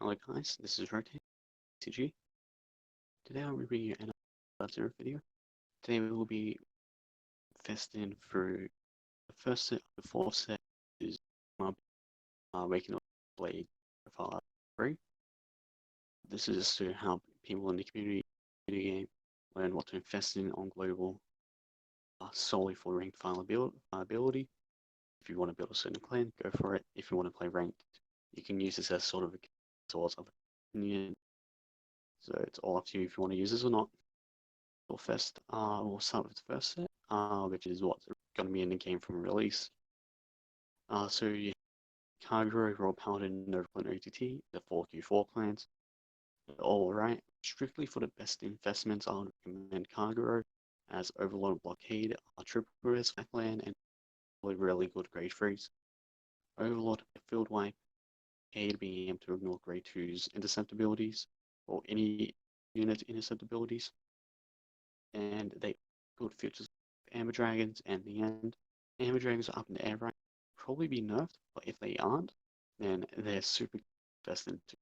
Hello guys, this is Rotenks. Today I'll be bringing you another Zero video. Today we will be investing through the first set of the four sets is making a blade profile free. This is just to help people in the community video game learn what to invest in on global solely for ranked viability. If you want to build a certain clan, go for it. If you want to play ranked, you can use this as sort of a source of opinion. So it's all up to you if you want to use this or not. We'll start with the first set, which is what's going to be in the game from release. So you have Kagero, Raw Paladin, Novaclan OTT, the 4Q4 clans. They're all right. Strictly for the best investments, I would recommend Kagero, as Overlord Blockade are triple risk backland and really good grade 3s. Overlord field wipe, aid being able to ignore grade 2's intercept abilities, or any unit intercept abilities. And they good features Amber Dragons, and the end. Amber Dragons are up in the air right, probably be nerfed, but if they aren't, then they're super invested too.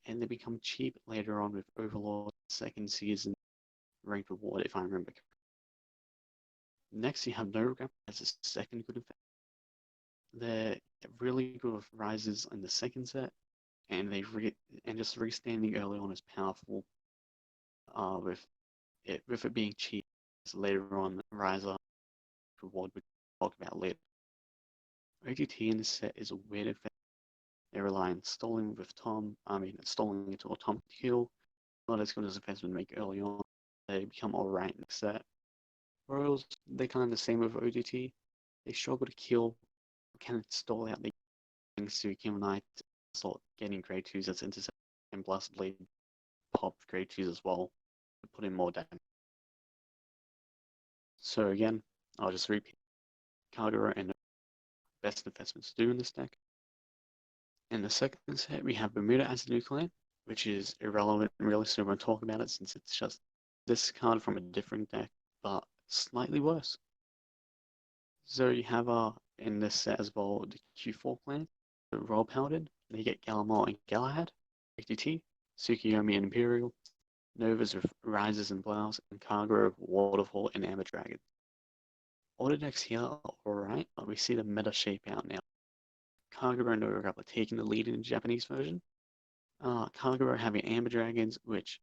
And they become cheap later on with Overlord second season ranked reward, if I remember correctly. Next, you have No Regret as a second good effect. They're really good with rises in the second set, and just restanding early on is powerful. With it being cheap, later on riser reward we talk about later. OTT in this set is a weird effect. They rely on stalling with stalling into a Tom kill. Not as good as defensemen make early on. They become alright next set. Royals, they're kind of the same with OTT. They struggle to kill, can stall out the things to Kim and I start getting grade 2s as intercept and Blast Blade pop grade 2s as well to put in more damage. So again, I'll just repeat Kagero and best investments to do in this deck. In the second set, we have Bermuda as a new clan, which is irrelevant really, so we won't talk about it since it's just this card from a different deck, but slightly worse. So you have in this set as well the Q4 clan, the Raw Paladin, they get Galamar and Galahad, ATT, Tsukiyomi and Imperial, Novas with Rises and Blouse, and Kagero, Waterfall, and Amber Dragon. All the decks here are alright, but we see the meta shape out now. Kagero and Nova are taking the lead in the Japanese version. Kagero having Amber Dragons, which,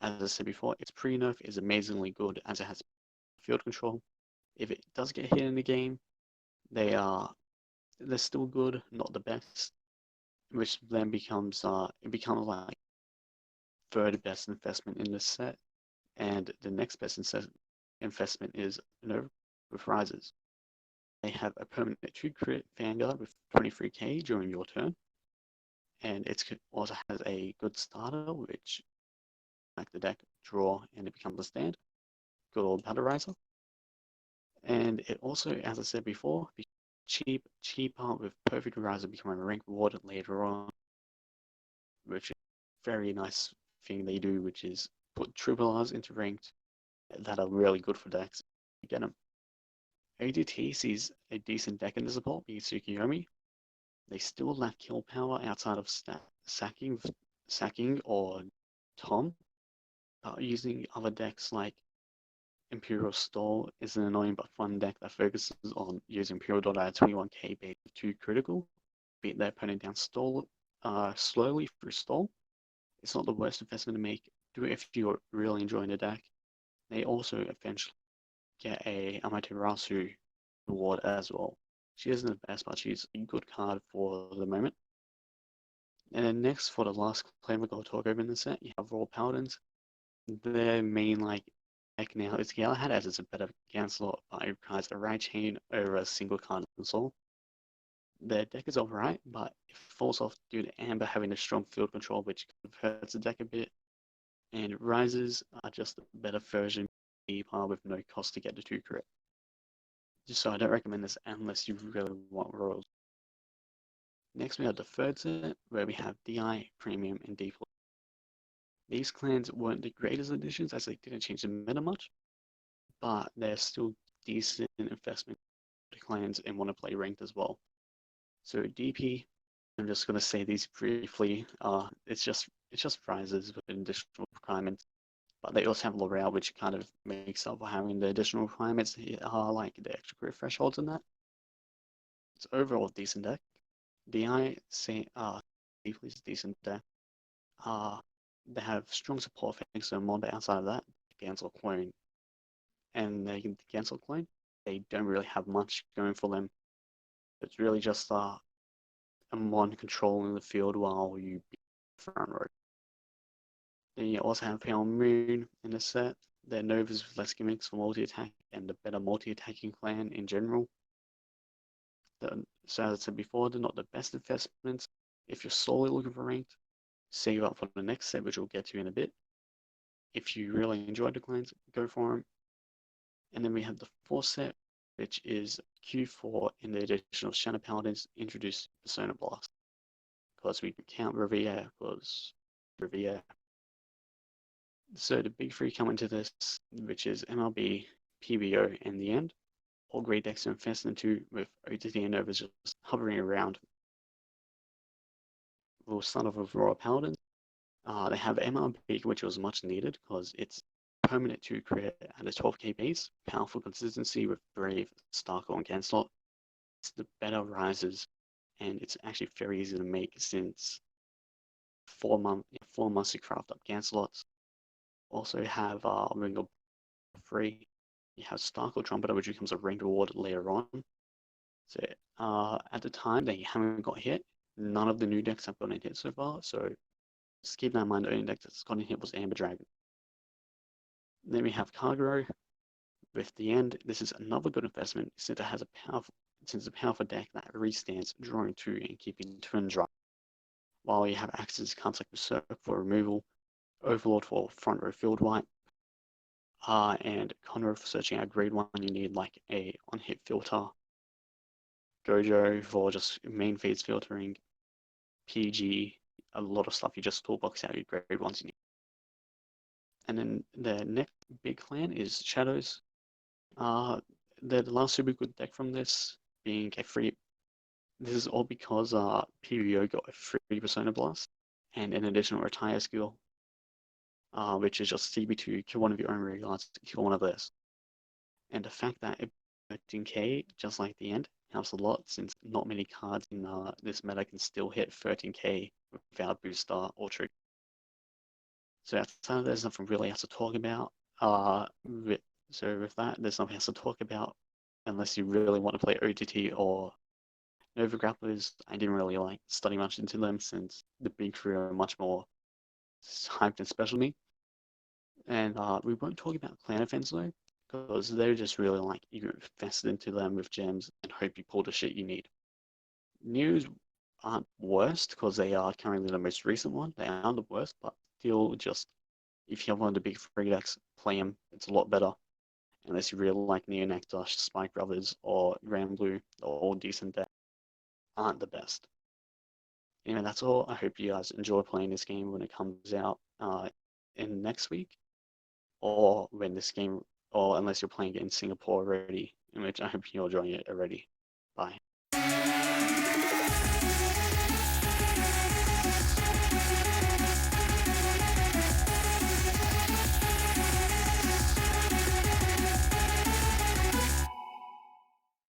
as I said before, its pre-nerf is amazingly good as it has field control. If it does get hit in the game, they're still good, not the best, which then becomes like third best investment in this set, and the next best investment is Nova with Rises. They have a permanent 2 crit Vanguard with 23k during your turn, and it also has a good starter, which like the deck draw and it becomes a stand. Good old Battle Riser. And it also, as I said before, cheaper with Perfect Riser becoming a rank reward later on, which is a very nice thing they do, which is put triple Rs into ranked that are really good for decks. You get them. ADT sees a decent deck in the support, being Tsukiyomi. They still lack kill power outside of sacking or Tom. Using other decks like Imperial Stall is an annoying but fun deck that focuses on using Imperial Dot at 21k bait 2 critical, beat their opponent down slowly through stall. It's not the worst investment to make. Do it if you're really enjoying the deck. They also eventually get a Amaterasu reward as well. She isn't the best, but she's a good card for the moment. And then next, for the last clan we're going to talk over in the set, you have Raw Paladins. Their main deck now is Galahad, as it's a better cancel, but it requires a right chain over a single card console. Their deck is alright, but it falls off due to Amber having a strong field control, which hurts the deck a bit. And Rises are just a better version with no cost to get the 2 crit. Just so I don't recommend this unless you really want Royals. Next we have the third set, where we have DI, Premium, and D+. These clans weren't the greatest additions as they didn't change the meta much, but they're still decent investment to clans and want to play ranked as well. So DP, I'm just gonna say these briefly. It's just prizes with additional requirements, but they also have L'Oreal, which kind of makes up for having the additional requirements, like the extra crit thresholds and that. It's overall a decent deck. DI say briefly is a decent deck. Uh, they have strong support things, so mod outside of that, Cancel Clone and the Cancel Clone, they don't really have much going for them. It's really just a mon controlling the field while you be front row. Then you also have Pale Moon in the set. They're Novas with less gimmicks for multi-attack and a better multi-attacking clan in general. So as I said before, they're not the best investments. If you're solely looking for ranked, save up for the next set, which we'll get to in a bit. If you really enjoy the clans, go for them. And then we have the fourth set, which is Q4 in the additional Shadow Paladins introduce Persona Blast. Because we can count Revere, because Revere. So the big three come into this, which is MLB, PBO, and the end. All great decks to invest into with OTT and Novas just hovering around. We'll start off with Royal Paladins. They have MLB, which was much needed because it's permanent to create at a 12k base, powerful consistency with Brave, Starkle, and Cancelot. It's the better rises, and it's actually very easy to make since 4 months to craft up Cancelots. Also have Ring of Free. You have Starkle Trumpeter, which becomes a ranked reward later on. So at the time they haven't got hit. None of the new decks have gotten hit so far, so just keep that in mind. The only deck that's gotten hit was Amber Dragon. Then we have Kagero with the end. This is another good investment since it has a powerful deck that restands drawing 2 and keeping Twin Dry. While you have access to cards like Berserk for removal, Overlord for front row field wipe, and Conroe for searching out grade 1, you need like a on-hit filter, Gojo for just main phase filtering, PG, a lot of stuff you just toolbox out your grade 1s you need. And then the next big clan is Shadows. They're the last super good deck from this, being a free. This is all because PVO got a free Persona Blast and an additional retire skill, which is just CB2, kill one of your own regards, kill one of theirs. And the fact that it 13k, just like the end, helps a lot since not many cards in this meta can still hit 13k without booster or trigger. So outside of there's nothing really else to talk about. So with that, there's nothing else to talk about unless you really want to play OTT or Nova Grapplers. I didn't really like study much into them since the big three are much more hyped and special to me. And we won't talk about clan events though, because they're just really like you invest into them with gems and hope you pull the shit you need. News aren't worst because they are currently the most recent one. They aren't the worst, but still just if you have one of the big free decks, play them. It's a lot better. Unless you really like Neonectar, Spike Brothers, or Grand Blue, or all decent decks, aren't the best. Anyway, that's all. I hope you guys enjoy playing this game when it comes out in next week, or when this game, or unless you're playing it in Singapore already, in which I hope you're enjoying it already.